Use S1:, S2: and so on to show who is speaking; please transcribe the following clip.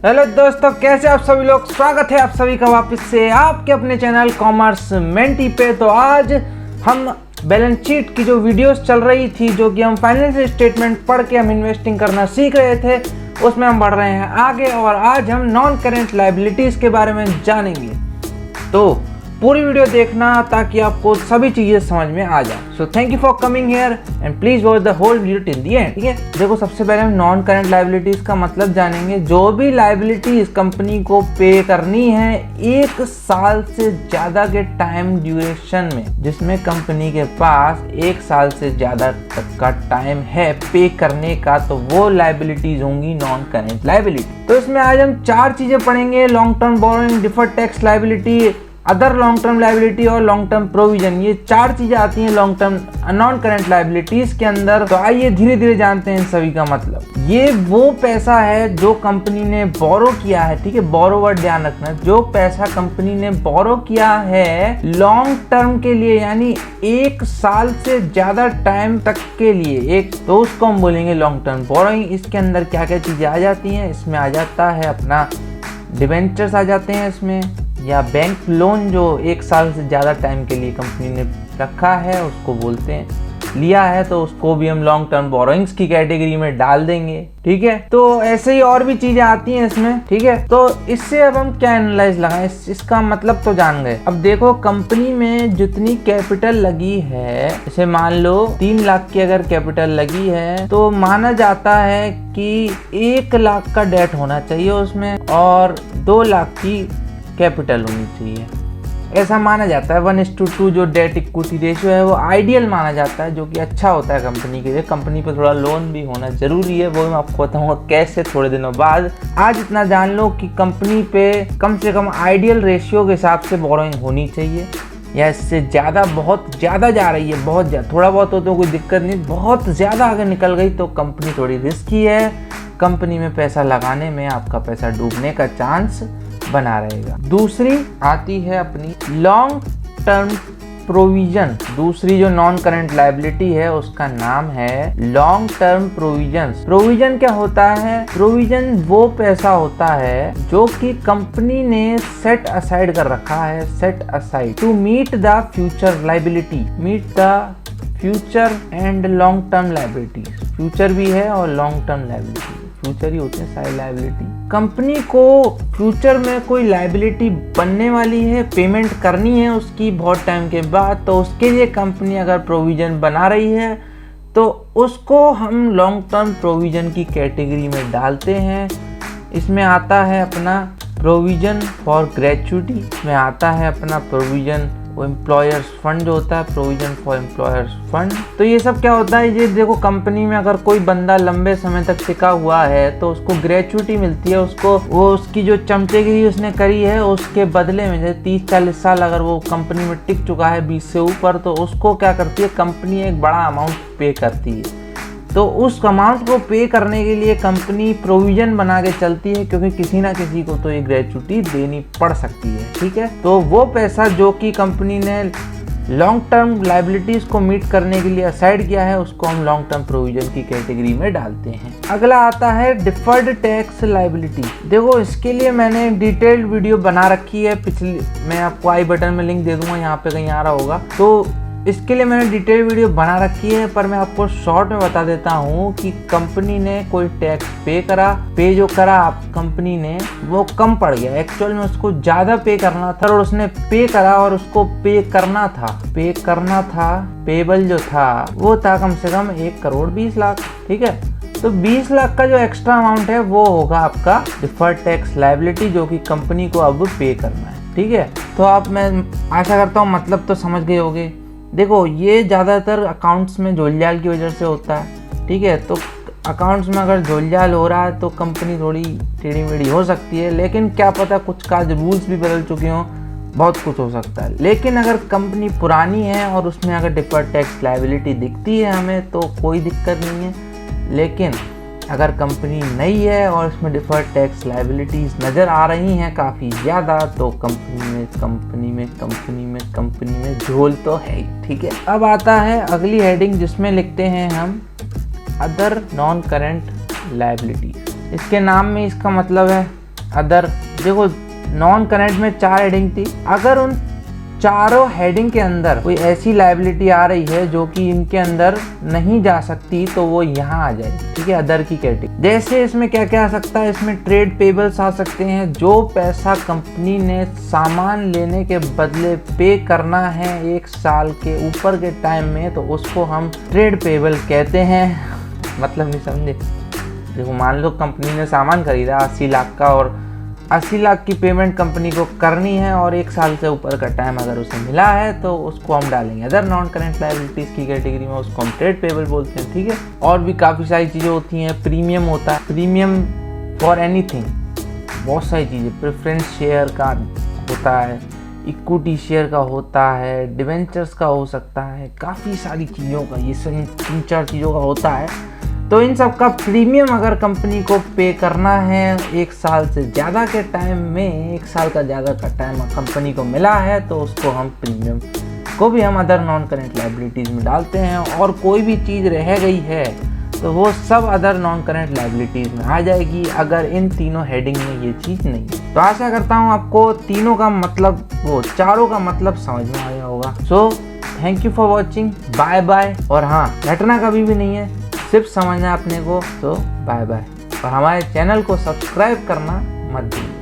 S1: Hello दोस्तों, कैसे आप सभी लोग। स्वागत है आप सभी का वापस से आपके अपने चैनल कॉमर्स मेंटी पे। तो आज हम बैलेंस शीट की जो वीडियोस चल रही थी, जो कि हम फाइनेंशियल स्टेटमेंट पढ़ के हम इन्वेस्टिंग करना सीख रहे थे, उसमें हम बढ़ रहे हैं आगे और आज हम नॉन करेंट लायबिलिटीज़ के बारे में जानेंगे। तो पूरी वीडियो देखना ताकि आपको सभी चीज़ें समझ में आ जाए। So thank you for coming here and please watch the whole video till the end. ठीक है, देखो सबसे पहले हम नॉन करंट लायबिलिटीज का मतलब जानेंगे। जो भी लायबिलिटीज कंपनी को पे करनी है 1 साल से ज़्यादा के टाइम ड्यूरेशन में, जिसमें कंपनी के पास 1 साल से ज़्यादा तक का टाइम है पे करने का, तो वो लायबिलिटीज होंगी नॉन करेंट लायबिलिटी। तो इसमें आज हम 4 चीज़ें पढ़ेंगे: long term borrowing, deferred tax liability, other long term liability और लॉन्ग टर्म प्रोविजन। ये 4 चीजें आती हैं long term non current liabilities के अंदर। तो आइए धीरे धीरे जानते हैं इन सभी का मतलब। ये वो पैसा है जो कंपनी ने बोरो किया है। ठीक है, बोरो वर्ड ध्यान रखना। जो पैसा कंपनी ने बोरो किया है लॉन्ग टर्म के लिए, यानी 1 साल से ज्यादा टाइम तक के लिए, तो उसको हम बोलेंगे लॉन्ग टर्म बोरोइंग। इसके अंदर क्या क्या चीजें आ जाती हैं? इसमें आ जाता है अपना डिबेंचर्स आ जाते हैं इसमें, या बैंक लोन जो 1 साल से ज़्यादा टाइम के लिए कंपनी ने रखा है उसको बोलते हैं, लिया है, तो उसको भी हम लॉन्ग टर्म बोरोइंग्स की कैटेगरी में डाल देंगे। ठीक है, तो ऐसे ही और भी चीज़ें आती हैं इसमें। ठीक है, तो इससे अब हम क्या एनालाइज लगाएं, इसका मतलब तो जान गए। अब देखो कंपनी में जितनी कैपिटल लगी है, जैसे मान लो 3 लाख की अगर कैपिटल लगी है, तो माना जाता है कि 1 लाख का डेट होना चाहिए उसमें और 2 लाख की कैपिटल होनी चाहिए, ऐसा माना जाता है। 1:2 जो डेट इक्विटी रेशियो है वो आइडियल माना जाता है, जो कि अच्छा होता है कंपनी के लिए। कंपनी पे थोड़ा लोन भी होना जरूरी है, वो मैं आपको बताऊंगा कैसे थोड़े दिनों बाद। आज इतना जान लो कि कंपनी पे कम से कम आइडियल रेशियो के हिसाब से बोरोइंग होनी चाहिए, या इससे ज़्यादा बहुत ज़्यादा जा रही है, बहुत ज़्यादा, थोड़ा बहुत हो तो कोई दिक्कत नहीं, बहुत ज़्यादा आगे निकल गई तो कंपनी थोड़ी रिस्की है। कंपनी में पैसा लगाने में आपका पैसा डूबने का चांस बना रहेगा। दूसरी आती है अपनी लॉन्ग टर्म प्रोविजन। दूसरी जो नॉन करंट लायबिलिटी है उसका नाम है लॉन्ग टर्म प्रोविजन। प्रोविजन क्या होता है? प्रोविजन वो पैसा होता है जो कि कंपनी ने सेट असाइड कर रखा है, set aside to meet the future liability, meet the future and long term liability. Future भी है और लॉन्ग टर्म लायबिलिटी, फ्यूचर ही होते हैं सारी लायबिलिटी। कंपनी को फ्यूचर में कोई लायबिलिटी बनने वाली है, पेमेंट करनी है उसकी बहुत टाइम के बाद, तो उसके लिए कंपनी अगर प्रोविजन बना रही है तो उसको हम लॉन्ग टर्म प्रोविजन की कैटेगरी में डालते हैं। इसमें आता है अपना प्रोविजन फॉर ग्रेच्युटी, इसमें आता है अपना प्रोविजन वो एम्प्लॉयर्स फंड जो होता है, प्रोविजन फॉर एम्प्लॉयर्स फंड। तो ये सब क्या होता है, ये देखो कंपनी में अगर कोई बंदा लंबे समय तक टिका हुआ है तो उसको ग्रेच्युटी मिलती है, उसको वो उसकी जो चमचेगिरी उसने करी है उसके बदले में, जैसे 30-40 साल अगर वो कंपनी में टिक चुका है 20 से ऊपर, तो उसको क्या करती है कंपनी एक बड़ा अमाउंट पे करती है। तो उस अमाउंट को पे करने के लिए कंपनी प्रोविजन बना के चलती है, क्योंकि किसी ना किसी को तो ये ग्रेच्युटी देनी पड़ सकती है। ठीक है, तो वो पैसा जो कि कंपनी ने लॉन्ग टर्म लायबिलिटीज को मीट करने के लिए असाइड किया है उसको हम लॉन्ग टर्म प्रोविजन की कैटेगरी में डालते हैं। अगला आता है डिफर्ड टैक्स लायबिलिटी। देखो इसके लिए मैंने डिटेल्ड वीडियो बना रखी है, पिछली, मैं आपको आई बटन में लिंक दे दूंगा, यहाँ पे कहीं आ रहा होगा। तो इसके लिए मैंने डिटेल वीडियो बना रखी है, पर मैं आपको शॉर्ट में बता देता हूँ कि कंपनी ने कोई टैक्स पे जो करा कंपनी ने वो कम पड़ गया, एक्चुअल में उसको ज़्यादा पे करना था और उसने पे करा, और उसको पे करना था, पेबल जो था वो था कम से कम 1,20,00,000। ठीक है, तो 20 लाख का जो एक्स्ट्रा अमाउंट है वो होगा आपका डिफर्ड टैक्स लायबिलिटी, जो कि कंपनी को अब पे करना है। ठीक है, तो आप, मैं आशा करता हूँ मतलब तो समझ गए होंगे। देखो ये ज़्यादातर अकाउंट्स में झोलझाल की वजह से होता है। ठीक है, तो अकाउंट्स में अगर झोलझाल हो रहा है तो कंपनी थोड़ी टेढ़ी मेढ़ी हो सकती है, लेकिन क्या पता कुछ का रूल्स भी बदल चुके हों, बहुत कुछ हो सकता है। लेकिन अगर कंपनी पुरानी है और उसमें अगर डिफर्ड टैक्स लायबिलिटी दिखती है हमें तो कोई दिक्कत नहीं है, लेकिन अगर कंपनी नई है और इसमें डिफर्ड टैक्स लायबिलिटीज नज़र आ रही हैं काफ़ी ज़्यादा, तो कंपनी में झोल तो है ही। ठीक है, अब आता है अगली हेडिंग जिसमें लिखते हैं हम अदर नॉन करेंट लायबिलिटीज। इसके नाम में इसका मतलब है अदर। देखो नॉन करेंट में 4 हेडिंग थी, अगर उन चारों हेडिंग के अंदर कोई ऐसी लायबिलिटी आ रही है जो कि इनके अंदर नहीं जा सकती तो वो यहाँ आ जाएगी, ठीक है, अदर की कैटेगरी। जैसे इसमें क्या क्या आ सकता है, इसमें ट्रेड पेबल्स आ सकते हैं, जो पैसा कंपनी ने सामान लेने के बदले पे करना है 1 साल के ऊपर के टाइम में, तो उसको हम ट्रेड पेबल कहते हैं। मतलब नहीं समझे? देखो मान लो कंपनी ने सामान खरीदा 80 लाख का और 80 लाख की पेमेंट कंपनी को करनी है और 1 साल से ऊपर का टाइम अगर उसे मिला है तो उसको हम डालेंगे अदर नॉन करेंट लायबिलिटीज की कैटेगरी में, उसको हम ट्रेड पेबल बोलते हैं, ठीक है। और भी काफ़ी सारी चीज़ें होती हैं, प्रीमियम होता है, प्रीमियम फॉर एनीथिंग, बहुत सारी चीज़ें, प्रेफरेंस शेयर का होता है, इक्विटी शेयर का होता है, डिवेंचर्स का हो सकता है, काफ़ी सारी चीज़ों का, ये 3-4 चीज़ों का होता है। तो इन सब का प्रीमियम अगर कंपनी को पे करना है 1 साल से ज़्यादा के टाइम में, 1 साल का ज़्यादा का टाइम कंपनी को मिला है, तो उसको हम प्रीमियम को भी हम अदर नॉन करेंट लायबिलिटीज़ में डालते हैं। और कोई भी चीज़ रह गई है तो वो सब अदर नॉन करेंट लायबिलिटीज़ में आ जाएगी अगर इन तीनों हेडिंग में ये चीज़ नहीं है। तो आशा करता हूँ आपको तीनों का मतलब, वो चारों का मतलब समझ में आया होगा। So thank you for watching, bye bye. और हाँ, घटना कभी भी नहीं है, सिर्फ समझना अपने को। तो बाय बाय, और हमारे चैनल को सब्सक्राइब करना मत भूलिए।